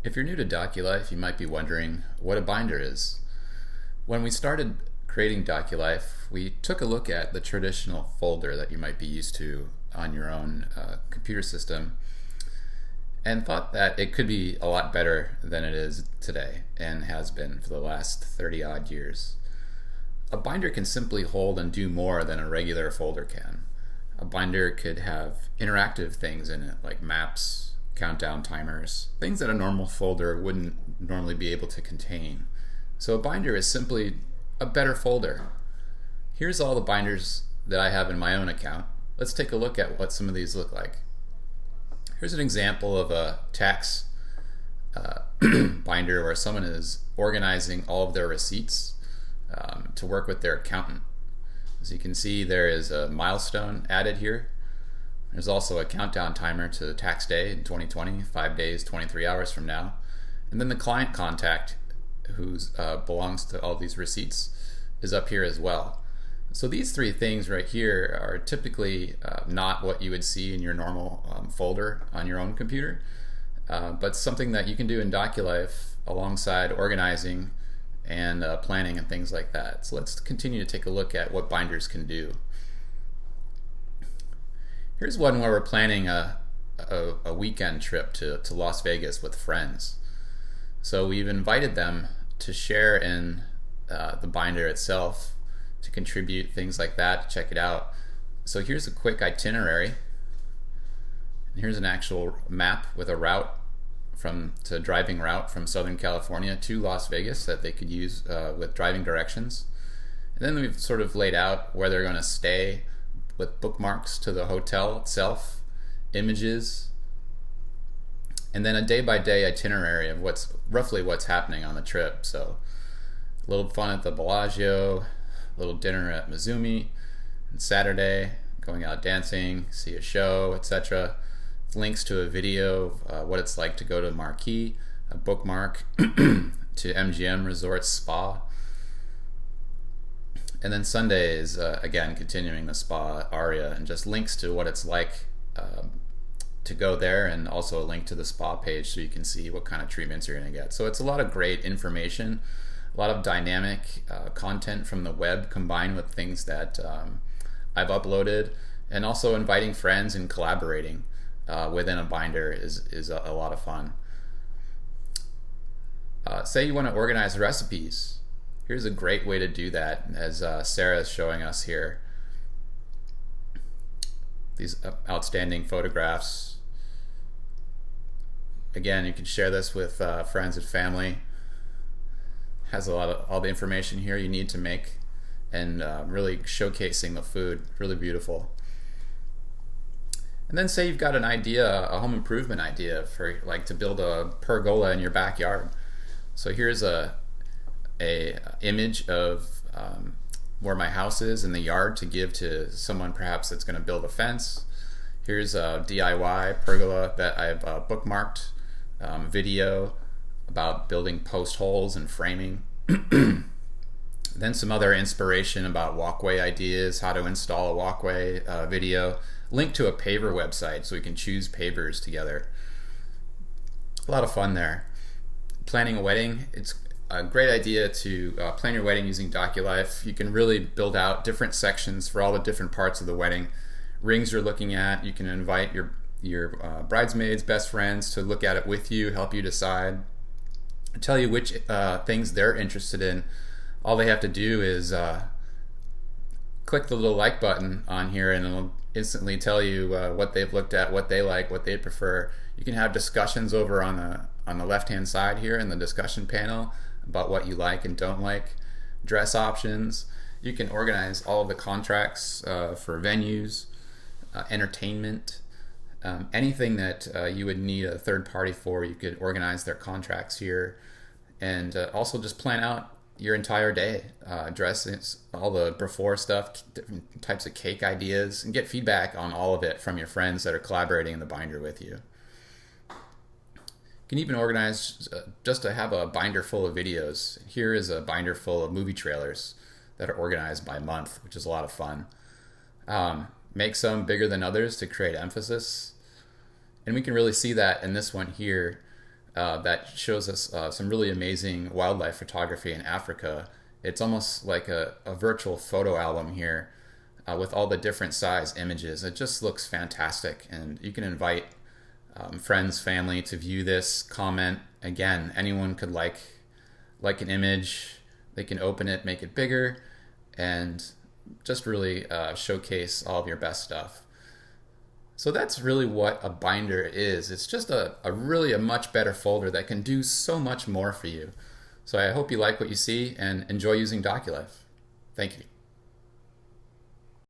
If you're new to Doculife, you might be wondering what a binder is. When we started creating Doculife, we took a look at the traditional folder that you might be used to on your own computer system and thought that it could be a lot better than it is today and has been for the last 30 odd years. A binder can simply hold and do more than a regular folder can. A binder could have interactive things in it like maps, countdown timers, things that a normal folder wouldn't normally be able to contain. So a binder is simply a better folder. Here's all the binders that I have in my own account. Let's take a look at what some of these look like. Here's an example of a tax binder where someone is organizing all of their receipts to work with their accountant. As you can see, there is a milestone added here. There's also a countdown timer to the tax day in 2020, 5 days, 23 hours from now. And then the client contact, who belongs to all these receipts, is up here as well. So these three things right here are typically not what you would see in your normal folder on your own computer, but something that you can do in Doculife alongside organizing and planning and things like that. So let's continue to take a look at what binders can do. Here's one where we're planning a weekend trip to Las Vegas with friends. So we've invited them to share in the binder itself, to contribute things like that, to check it out. So here's a quick itinerary. And here's an actual map with a driving route from Southern California to Las Vegas that they could use with driving directions. And then we've sort of laid out where they're going to stay, with bookmarks to the hotel itself, images, and then a day-by-day itinerary of roughly what's happening on the trip. So a little fun at the Bellagio, a little dinner at Mizumi, and Saturday going out dancing, see a show, etc. Links to a video of what it's like to go to Marquee, a bookmark to MGM Resorts Spa. And then Sunday is, again, continuing the spa aria and just links to what it's like to go there, and also a link to the spa page so you can see what kind of treatments you're going to get. So it's a lot of great information, a lot of dynamic content from the web combined with things that I've uploaded, and also inviting friends and collaborating within a binder is a lot of fun. Say you want to organize recipes. Here's a great way to do that, as Sarah is showing us here. These outstanding photographs. Again, you can share this with friends and family. Has a lot of all the information here you need to make, and really showcasing the food. Really beautiful. And then say you've got an idea, a home improvement idea for like to build a pergola in your backyard. So here's a image of where my house is in the yard to give to someone perhaps that's going to build a fence. Here's a DIY pergola that I've bookmarked, video about building post holes and framing. Then some other inspiration about walkway ideas, how to install a walkway video. Link to a paver website so we can choose pavers together. A lot of fun there. Planning a wedding, it's a great idea to plan your wedding using Doculife. You can really build out different sections for all the different parts of the wedding. Rings you're looking at, you can invite your bridesmaids, best friends to look at it with you, help you decide, tell you which things they're interested in. All they have to do is click the little like button on here, and it'll instantly tell you what they've looked at, what they like, what they prefer. You can have discussions over on the left-hand side here in the discussion panel about what you like and don't like, dress options. You can organize all of the contracts for venues, entertainment, anything that you would need a third party for. You could organize their contracts here, and also just plan out your entire day, dresses, all the before stuff, different types of cake ideas, and get feedback on all of it from your friends that are collaborating in the binder with you. You can even organize just to have a binder full of videos. Here is a binder full of movie trailers that are organized by month, which is a lot of fun. Make some bigger than others to create emphasis. And we can really see that in this one here. that shows us some really amazing wildlife photography in Africa. It's almost like a virtual photo album here with all the different size images. It just looks fantastic, and you can invite friends, family to view this, comment. Again, anyone could like an image. They can open it, make it bigger, and just really showcase all of your best stuff. So that's really what a binder is. It's just a really a much better folder that can do so much more for you. So I hope you like what you see and enjoy using Doculife. Thank you.